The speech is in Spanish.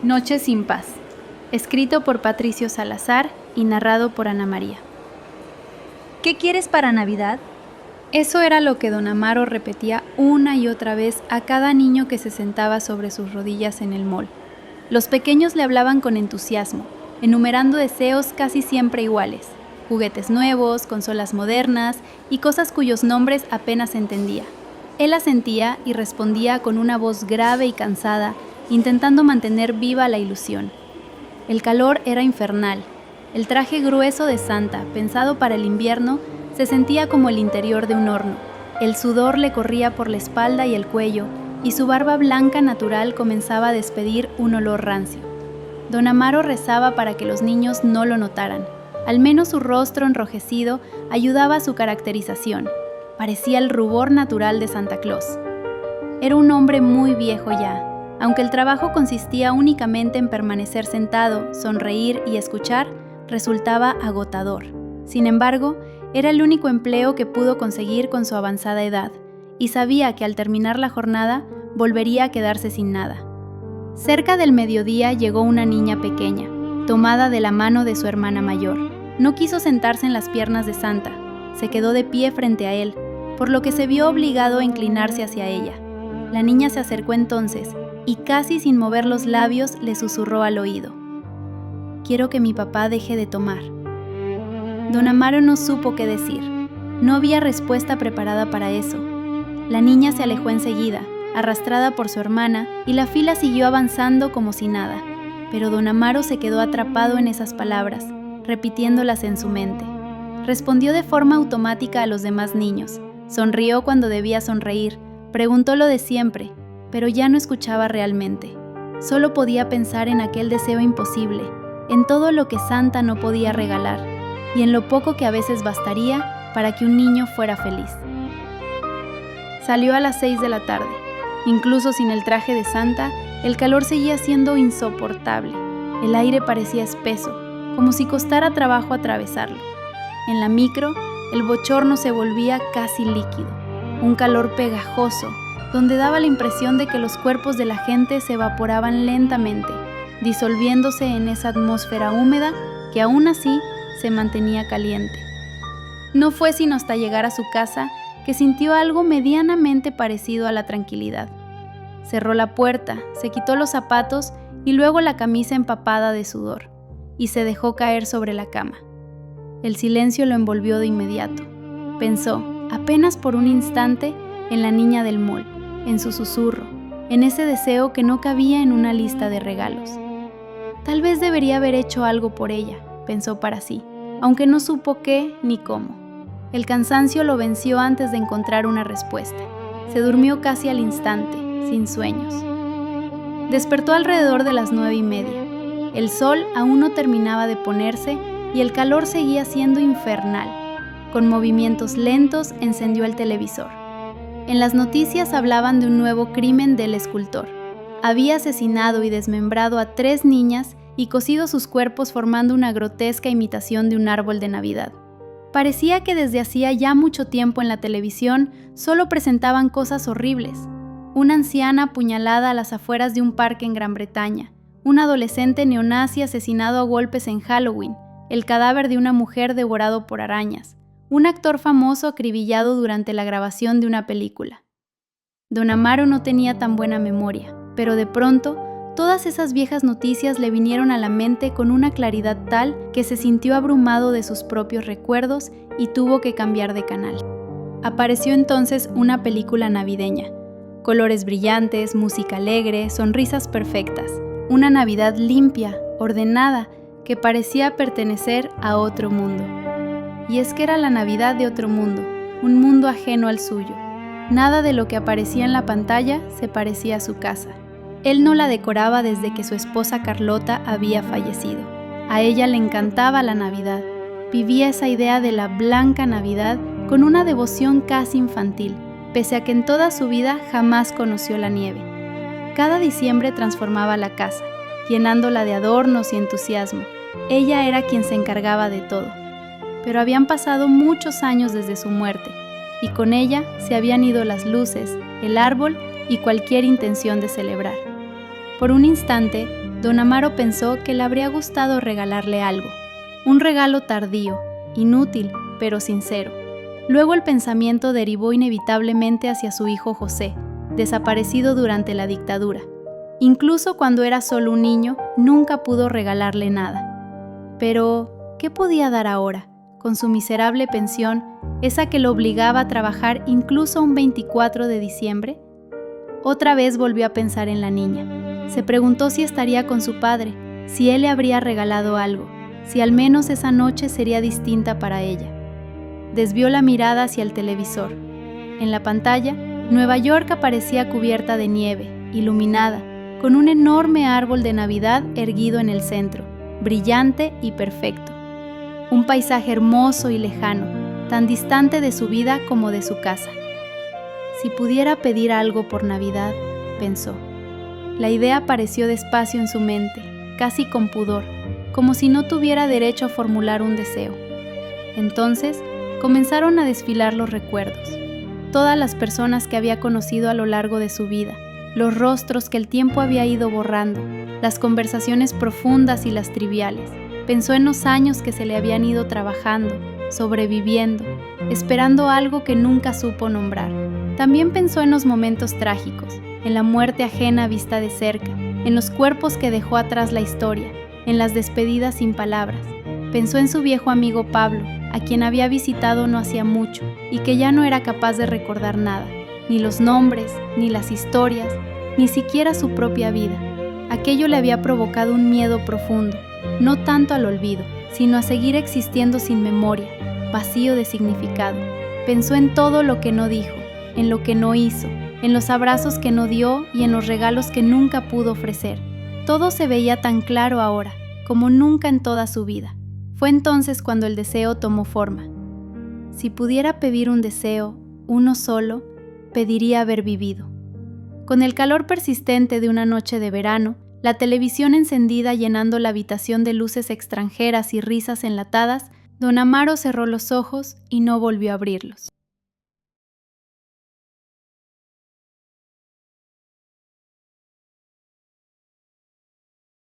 Noche sin paz, escrito por Patricio Salazar y narrado por Ana María. ¿Qué quieres para Navidad? Eso era lo que don Amaro repetía una y otra vez a cada niño que se sentaba sobre sus rodillas en el mall. Los pequeños le hablaban con entusiasmo, enumerando deseos casi siempre iguales: juguetes nuevos, consolas modernas y cosas cuyos nombres apenas entendía. Él asentía y respondía con una voz grave y cansada, intentando mantener viva la ilusión. El calor era infernal. El traje grueso de Santa, pensado para el invierno, se sentía como el interior de un horno. El sudor le corría por la espalda y el cuello, y su barba blanca natural comenzaba a despedir un olor rancio. Don Amaro rezaba para que los niños no lo notaran. Al menos su rostro enrojecido ayudaba a su caracterización. Parecía el rubor natural de Santa Claus. Era un hombre muy viejo ya. Aunque el trabajo consistía únicamente en permanecer sentado, sonreír y escuchar, resultaba agotador. Sin embargo, era el único empleo que pudo conseguir con su avanzada edad, y sabía que al terminar la jornada volvería a quedarse sin nada. Cerca del mediodía llegó una niña pequeña, tomada de la mano de su hermana mayor. No quiso sentarse en las piernas de Santa, se quedó de pie frente a él, por lo que se vio obligado a inclinarse hacia ella. La niña se acercó entonces, y casi sin mover los labios le susurró al oído: «Quiero que mi papá deje de tomar». Don Amaro no supo qué decir. No había respuesta preparada para eso. La niña se alejó enseguida, arrastrada por su hermana, y la fila siguió avanzando como si nada. Pero don Amaro se quedó atrapado en esas palabras, repitiéndolas en su mente. Respondió de forma automática a los demás niños, sonrió cuando debía sonreír, preguntó lo de siempre, pero ya no escuchaba realmente. Solo podía pensar en aquel deseo imposible, en todo lo que Santa no podía regalar, y en lo poco que a veces bastaría para que un niño fuera feliz. Salió a las 6 de la tarde. Incluso sin el traje de Santa, el calor seguía siendo insoportable. El aire parecía espeso, como si costara trabajo atravesarlo. En la micro, el bochorno se volvía casi líquido, un calor pegajoso, donde daba la impresión de que los cuerpos de la gente se evaporaban lentamente, disolviéndose en esa atmósfera húmeda que aún así se mantenía caliente. No fue sino hasta llegar a su casa que sintió algo medianamente parecido a la tranquilidad. Cerró la puerta, se quitó los zapatos y luego la camisa empapada de sudor, y se dejó caer sobre la cama. El silencio lo envolvió de inmediato. Pensó, apenas por un instante, en la niña del mall, en su susurro, en ese deseo que no cabía en una lista de regalos. Tal vez debería haber hecho algo por ella, pensó para sí, aunque no supo qué ni cómo. El cansancio lo venció antes de encontrar una respuesta. Se durmió casi al instante, sin sueños. Despertó alrededor de las 9:30. El sol aún no terminaba de ponerse y el calor seguía siendo infernal. Con movimientos lentos encendió el televisor. En las noticias hablaban de un nuevo crimen del escultor. Había asesinado y desmembrado a 3 niñas y cosido sus cuerpos formando una grotesca imitación de un árbol de Navidad. Parecía que desde hacía ya mucho tiempo en la televisión solo presentaban cosas horribles. Una anciana apuñalada a las afueras de un parque en Gran Bretaña, un adolescente neonazi asesinado a golpes en Halloween, el cadáver de una mujer devorado por arañas, un actor famoso acribillado durante la grabación de una película. Don Amaro no tenía tan buena memoria, pero de pronto todas esas viejas noticias le vinieron a la mente con una claridad tal que se sintió abrumado de sus propios recuerdos y tuvo que cambiar de canal. Apareció entonces una película navideña. Colores brillantes, música alegre, sonrisas perfectas. Una Navidad limpia, ordenada, que parecía pertenecer a otro mundo. Y es que era la Navidad de otro mundo, un mundo ajeno al suyo. Nada de lo que aparecía en la pantalla se parecía a su casa. Él no la decoraba desde que su esposa Carlota había fallecido. A ella le encantaba la Navidad. Vivía esa idea de la blanca Navidad con una devoción casi infantil, pese a que en toda su vida jamás conoció la nieve. Cada diciembre transformaba la casa, llenándola de adornos y entusiasmo. Ella era quien se encargaba de todo. Pero habían pasado muchos años desde su muerte, y con ella se habían ido las luces, el árbol y cualquier intención de celebrar. Por un instante, Don Amaro pensó que le habría gustado regalarle algo. Un regalo tardío, inútil, pero sincero. Luego el pensamiento derivó inevitablemente hacia su hijo José, desaparecido durante la dictadura. Incluso cuando era solo un niño, nunca pudo regalarle nada. Pero, ¿qué podía dar ahora, con su miserable pensión, esa que lo obligaba a trabajar incluso un 24 de diciembre? Otra vez volvió a pensar en la niña. Se preguntó si estaría con su padre, si él le habría regalado algo, si al menos esa noche sería distinta para ella. Desvió la mirada hacia el televisor. En la pantalla, Nueva York aparecía cubierta de nieve, iluminada, con un enorme árbol de Navidad erguido en el centro, brillante y perfecto. Un paisaje hermoso y lejano, tan distante de su vida como de su casa. Si pudiera pedir algo por Navidad, pensó. La idea apareció despacio en su mente, casi con pudor, como si no tuviera derecho a formular un deseo. Entonces, comenzaron a desfilar los recuerdos. Todas las personas que había conocido a lo largo de su vida, los rostros que el tiempo había ido borrando, las conversaciones profundas y las triviales. Pensó en los años que se le habían ido trabajando, sobreviviendo, esperando algo que nunca supo nombrar. También pensó en los momentos trágicos, en la muerte ajena vista de cerca, en los cuerpos que dejó atrás la historia, en las despedidas sin palabras. Pensó en su viejo amigo Pablo, a quien había visitado no hacía mucho y que ya no era capaz de recordar nada, ni los nombres, ni las historias, ni siquiera su propia vida. Aquello le había provocado un miedo profundo, no tanto al olvido, sino a seguir existiendo sin memoria, vacío de significado. Pensó en todo lo que no dijo, en lo que no hizo, en los abrazos que no dio y en los regalos que nunca pudo ofrecer. Todo se veía tan claro ahora, como nunca en toda su vida. Fue entonces cuando el deseo tomó forma. Si pudiera pedir un deseo, uno solo, pediría haber vivido. Con el calor persistente de una noche de verano, la televisión encendida llenando la habitación de luces extranjeras y risas enlatadas, don Amaro cerró los ojos y no volvió a abrirlos.